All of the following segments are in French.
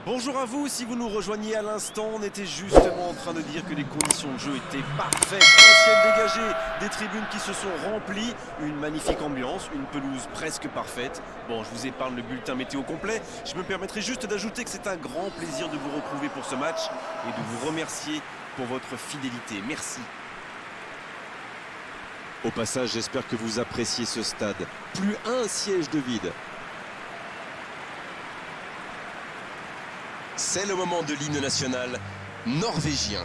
Bonjour à vous, si vous nous rejoignez à l'instant, on était justement en train de dire que les conditions de jeu étaient parfaites. Un ciel dégagé, des tribunes qui se sont remplies, une magnifique ambiance, une pelouse presque parfaite. Bon, je vous épargne le bulletin météo complet, je me permettrai juste d'ajouter que c'est un grand plaisir de vous retrouver pour ce match et de vous remercier pour votre fidélité. Merci. Au passage, j'espère que vous appréciez ce stade. Plus un siège de vide. C'est le moment de l'hymne national norvégien.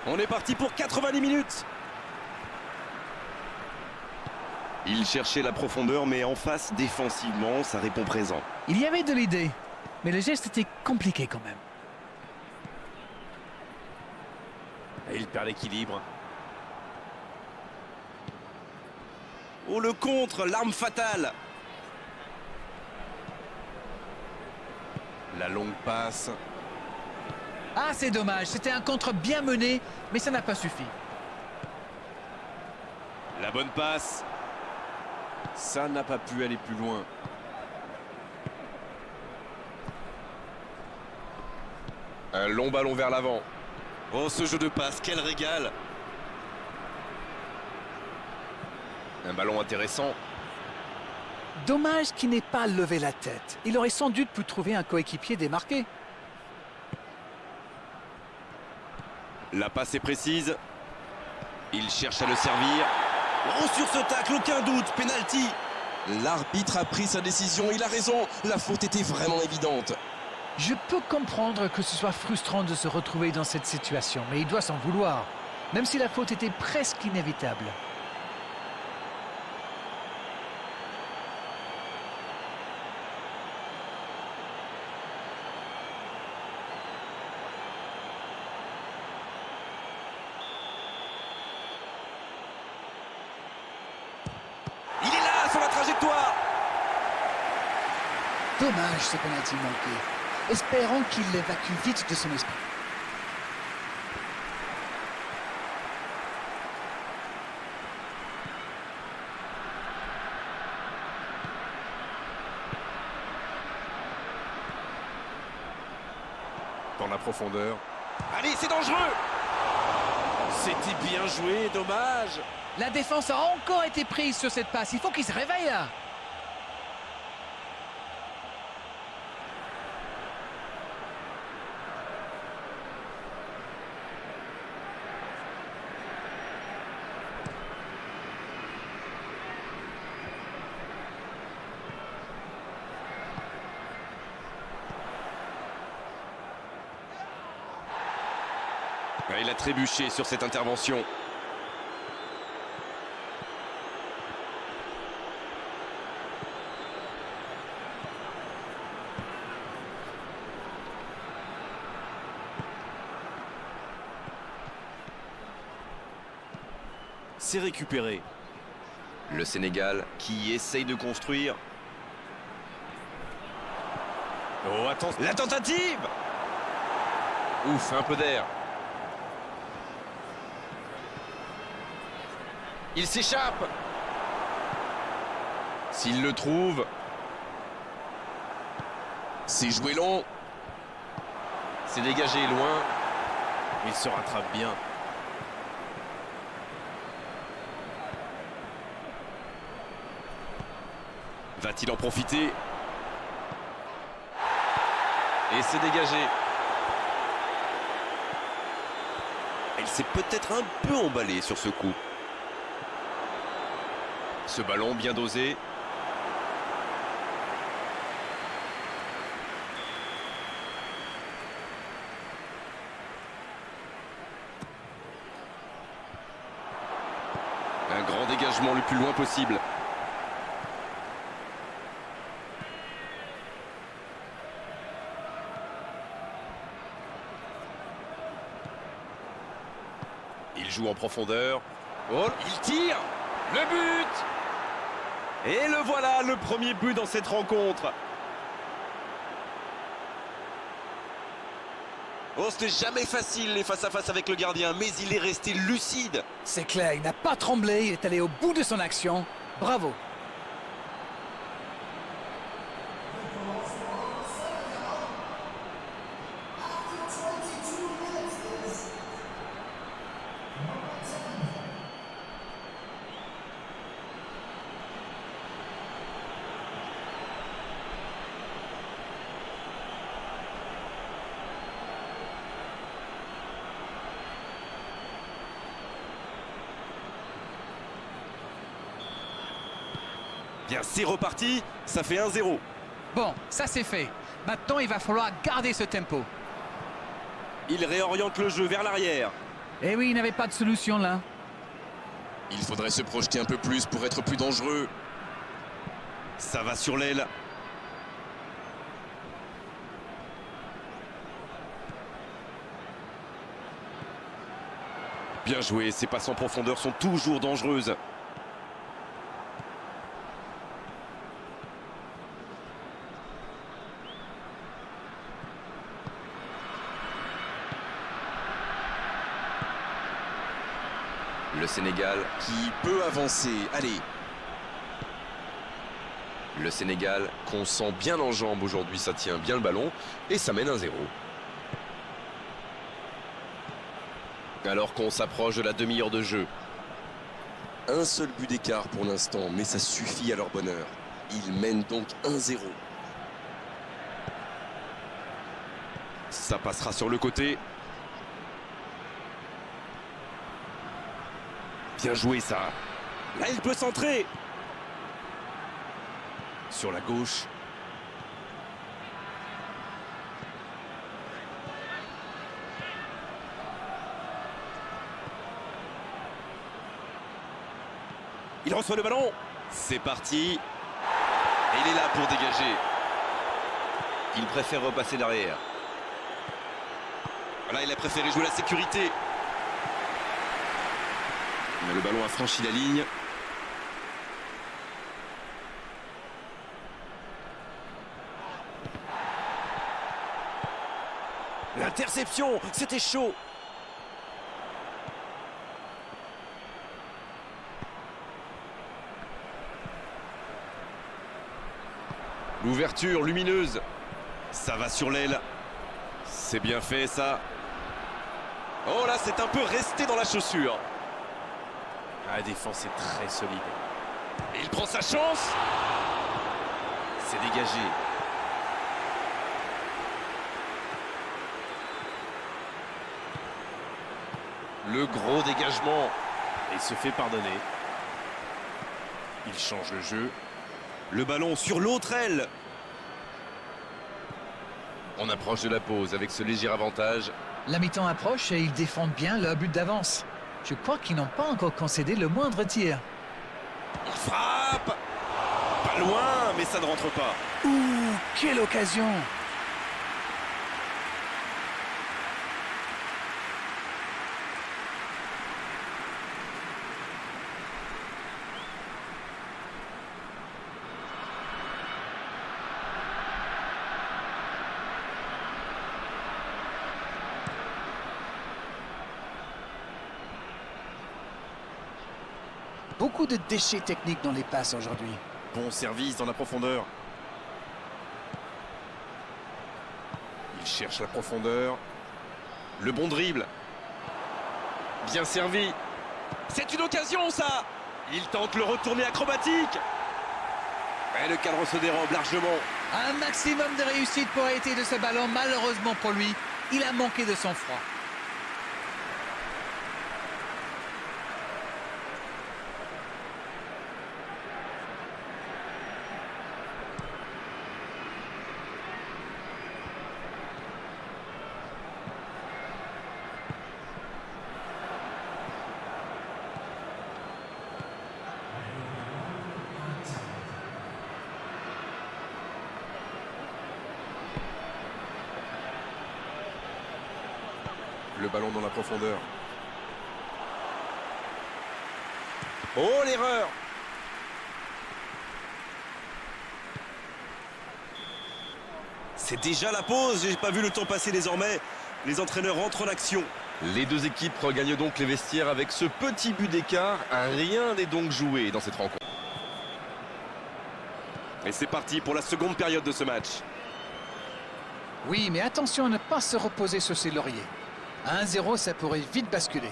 On est parti pour 90 minutes. Il cherchait la profondeur, mais en face, défensivement, ça répond présent. Il y avait de l'idée, mais le geste était compliqué quand même. Et il perd l'équilibre. Oh, le contre, l'arme fatale. La longue passe. Ah, c'est dommage, c'était un contre bien mené, mais ça n'a pas suffi. La bonne passe. Ça n'a pas pu aller plus loin. Un long ballon vers l'avant. Oh, ce jeu de passe, quel régal! Un ballon intéressant. Dommage qu'il n'ait pas levé la tête. Il aurait sans doute pu trouver un coéquipier démarqué. La passe est précise. Il cherche à le servir. Oh, sur ce tacle, aucun doute, penalty. L'arbitre a pris sa décision, il a raison. La faute était vraiment évidente. Je peux comprendre que ce soit frustrant de se retrouver dans cette situation, mais il doit s'en vouloir, même si la faute était presque inévitable. Il est là, sur la trajectoire. Dommage ce penalty manqué. Espérons qu'il l'évacue vite de son esprit. Dans la profondeur. Allez, c'est dangereux. C'était bien joué, dommage. La défense a encore été prise sur cette passe. Il faut qu'il se réveille là. Il a trébuché sur cette intervention. C'est récupéré. Le Sénégal qui essaye de construire. Oh, attention. La tentative! Ouf, un peu d'air. Il s'échappe. S'il le trouve. C'est joué long. C'est dégagé loin. Il se rattrape bien. Va-t-il en profiter? Et c'est dégagé. Il s'est peut-être un peu emballé sur ce coup. Ce ballon bien dosé. Un grand dégagement le plus loin possible. Il joue en profondeur. Oh, il tire. Le but. Et le voilà, le premier but dans cette rencontre. Oh, c'était jamais facile les face-à-face avec le gardien, mais il est resté lucide. C'est clair, il n'a pas tremblé, il est allé au bout de son action. Bravo. Bien, c'est reparti, ça fait 1-0. Bon, ça c'est fait. Maintenant, il va falloir garder ce tempo. Il réoriente le jeu vers l'arrière. Eh oui, il n'avait pas de solution là. Il faudrait se projeter un peu plus pour être plus dangereux. Ça va sur l'aile. Bien joué, ces passes en profondeur sont toujours dangereuses. Le Sénégal qui peut avancer. Allez. Le Sénégal qu'on sent bien en jambes aujourd'hui, ça tient bien le ballon et ça mène 1-0. Alors qu'on s'approche de la demi-heure de jeu. Un seul but d'écart pour l'instant, mais ça suffit à leur bonheur. Ils mènent donc 1-0. Ça passera sur le côté. Bien joué ça. Là il peut centrer. Sur la gauche. Il reçoit le ballon. C'est parti. Et il est là pour dégager. Il préfère repasser derrière. Voilà, il a préféré jouer la sécurité. Mais le ballon a franchi la ligne. L'interception, c'était chaud. L'ouverture lumineuse. Ça va sur l'aile. C'est bien fait ça. Oh là, c'est un peu resté dans la chaussure. La défense est très solide. Et il prend sa chance. C'est dégagé. Le gros dégagement. Et se fait pardonner. Il change le jeu. Le ballon sur l'autre aile. On approche de la pause avec ce léger avantage. La mi-temps approche et ils défendent bien leur but d'avance. Je crois qu'ils n'ont pas encore concédé le moindre tir. Il frappe. Pas loin, mais ça ne rentre pas. Ouh, quelle occasion! Beaucoup de déchets techniques dans les passes aujourd'hui. Bon service dans la profondeur. Il cherche la profondeur. Le bon dribble. Bien servi. C'est une occasion ça. Il tente le retourné acrobatique. Et le cadre se dérobe largement. Un maximum de réussite pour arrêter de ce ballon. Malheureusement pour lui, il a manqué de sang-froid. Le ballon dans la profondeur. Oh, l'erreur! C'est déjà la pause, j'ai pas vu le temps passer désormais. Les entraîneurs entrent en action. Les deux équipes regagnent donc les vestiaires avec ce petit but d'écart. Rien n'est donc joué dans cette rencontre. Et c'est parti pour la seconde période de ce match. Oui, mais attention à ne pas se reposer sur ses lauriers. À 1-0, ça pourrait vite basculer.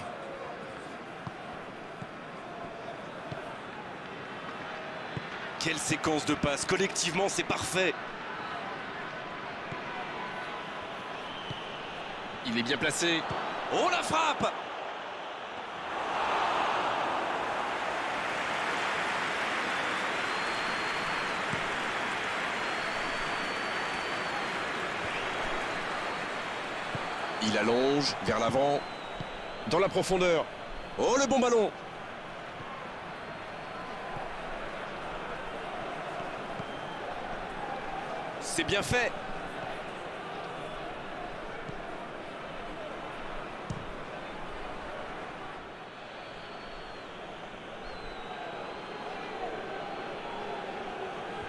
Quelle séquence de passes, collectivement c'est parfait. Il est bien placé. Oh, la frappe! Il allonge vers l'avant, dans la profondeur. Oh, le bon ballon! C'est bien fait.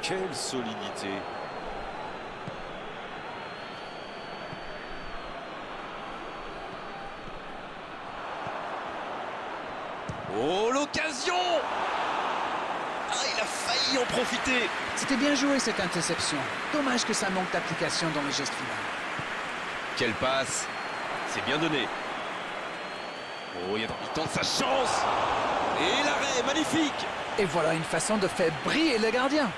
Quelle solidité. Oh, l'occasion! Ah, il a failli en profiter. C'était bien joué cette interception. Dommage que ça manque d'application dans le geste final. Quelle passe! C'est bien donné. Oh, il tente sa chance! Et l'arrêt, magnifique! Et voilà une façon de faire briller le gardien.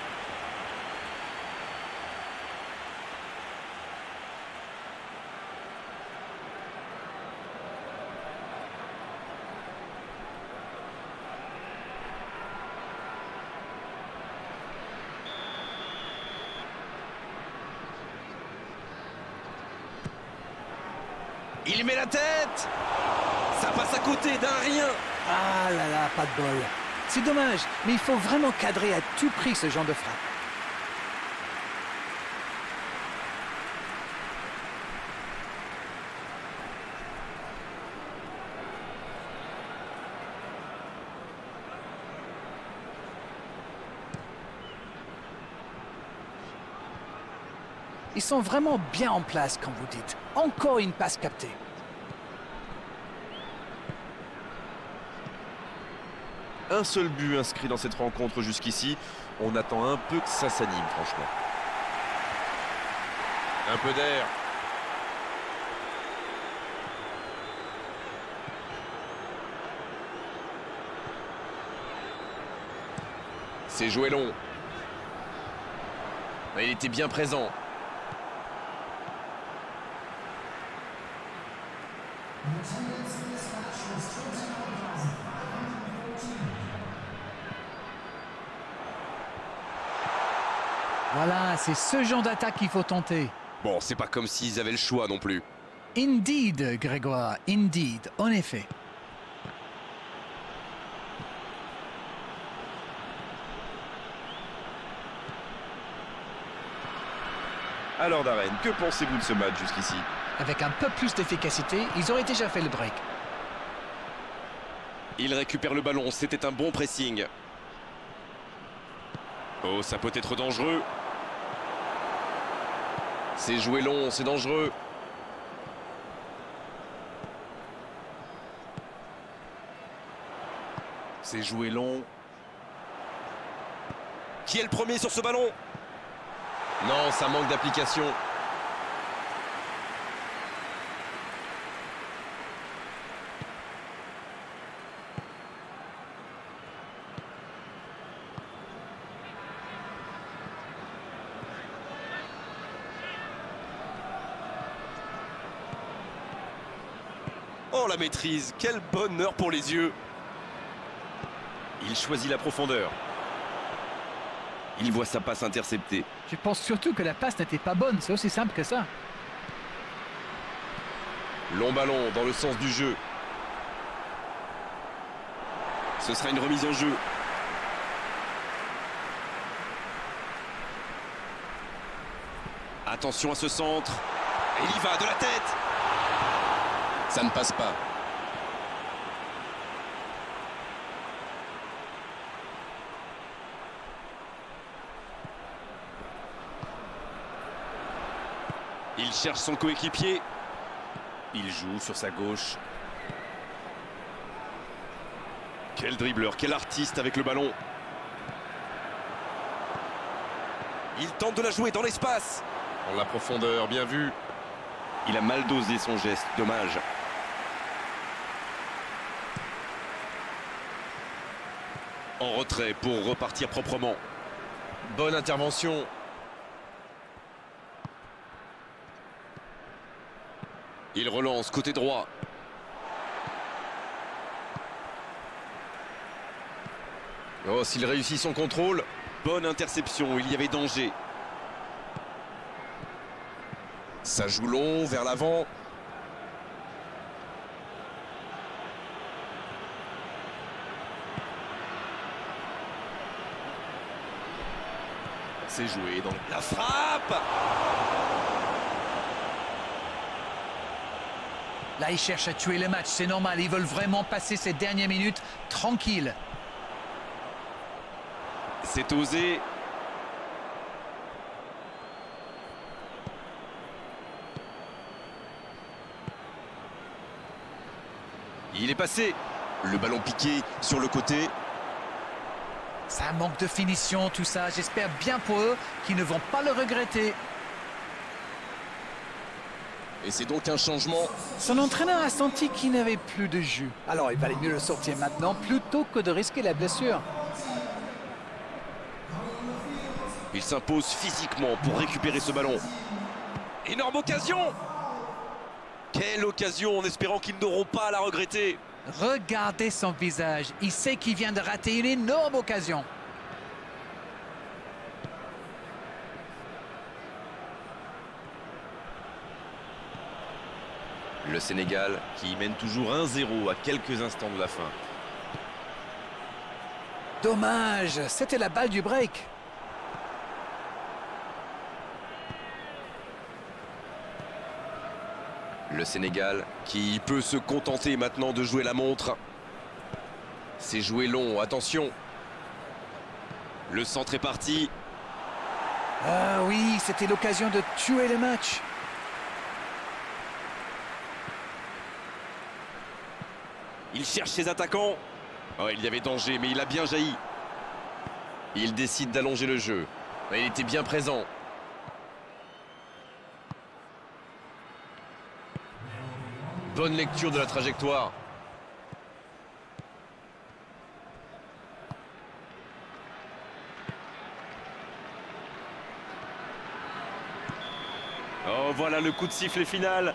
Il met la tête! Ça passe à côté d'un rien! Ah là là, pas de bol. C'est dommage, mais il faut vraiment cadrer à tout prix ce genre de frappe. Ils sont vraiment bien en place, comme vous dites. Encore une passe captée. Un seul but inscrit dans cette rencontre jusqu'ici. On attend un peu que ça s'anime, franchement. Un peu d'air. C'est joué long. Il était bien présent. Voilà, c'est ce genre d'attaque qu'il faut tenter. Bon, c'est pas comme s'ils avaient le choix non plus. Indeed, Grégoire, indeed, en effet. Alors Darren, que pensez-vous de ce match jusqu'ici? Avec un peu plus d'efficacité, ils auraient déjà fait le break. Il récupère le ballon, c'était un bon pressing. Oh, ça peut être dangereux. C'est joué long, c'est dangereux. C'est joué long. Qui est le premier sur ce ballon? Non, ça manque d'application. Oh, la maîtrise, quel bonheur pour les yeux. Il choisit la profondeur. Il voit sa passe interceptée. Je pense surtout que la passe n'était pas bonne, c'est aussi simple que ça. Long ballon dans le sens du jeu. Ce sera une remise en jeu. Attention à ce centre. Et il y va de la tête. Ça ne passe pas. Il cherche son coéquipier. Il joue sur sa gauche. Quel dribbleur, quel artiste avec le ballon. Il tente de la jouer dans l'espace. En la profondeur, bien vu. Il a mal dosé son geste, dommage. En retrait pour repartir proprement. Bonne intervention. Il relance côté droit. Oh, s'il réussit son contrôle. Bonne interception, il y avait danger. Ça joue long, vers l'avant. C'est joué dans la frappe. Là, ils cherchent à tuer le match, c'est normal. Ils veulent vraiment passer ces dernières minutes tranquilles. C'est osé. Il est passé. Le ballon piqué sur le côté. Ça manque de finition, tout ça. J'espère bien pour eux qu'ils ne vont pas le regretter. Et c'est donc un changement. Son entraîneur a senti qu'il n'avait plus de jus. Alors il valait mieux le sortir maintenant plutôt que de risquer la blessure. Il s'impose physiquement pour récupérer ce ballon. Énorme occasion. Quelle occasion, en espérant qu'ils n'auront pas à la regretter. Regardez son visage. Il sait qu'il vient de rater une énorme occasion. Le Sénégal qui mène toujours 1-0 à quelques instants de la fin. Dommage, c'était la balle du break. Le Sénégal qui peut se contenter maintenant de jouer la montre. C'est joué long, attention. Le centre est parti. Ah oui, c'était l'occasion de tuer le match. Il cherche ses attaquants. Oh, il y avait danger, mais il a bien jailli. Il décide d'allonger le jeu. Mais il était bien présent. Bonne lecture de la trajectoire. Oh, voilà le coup de sifflet final.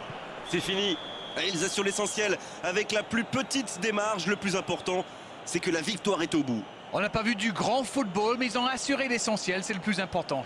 C'est fini. Ils assurent l'essentiel avec la plus petite des marges. Le plus important, c'est que la victoire est au bout. On n'a pas vu du grand football, mais ils ont assuré l'essentiel, c'est le plus important.